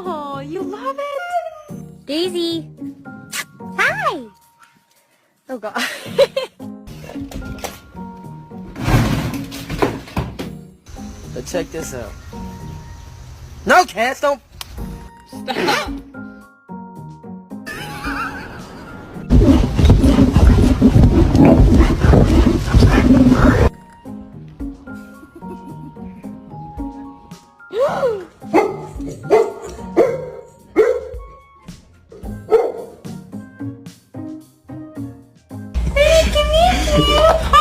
Oh, you love it? Daisy! Hi! Oh god. But check this out. No, cats, don't. Stop. Hey, come here.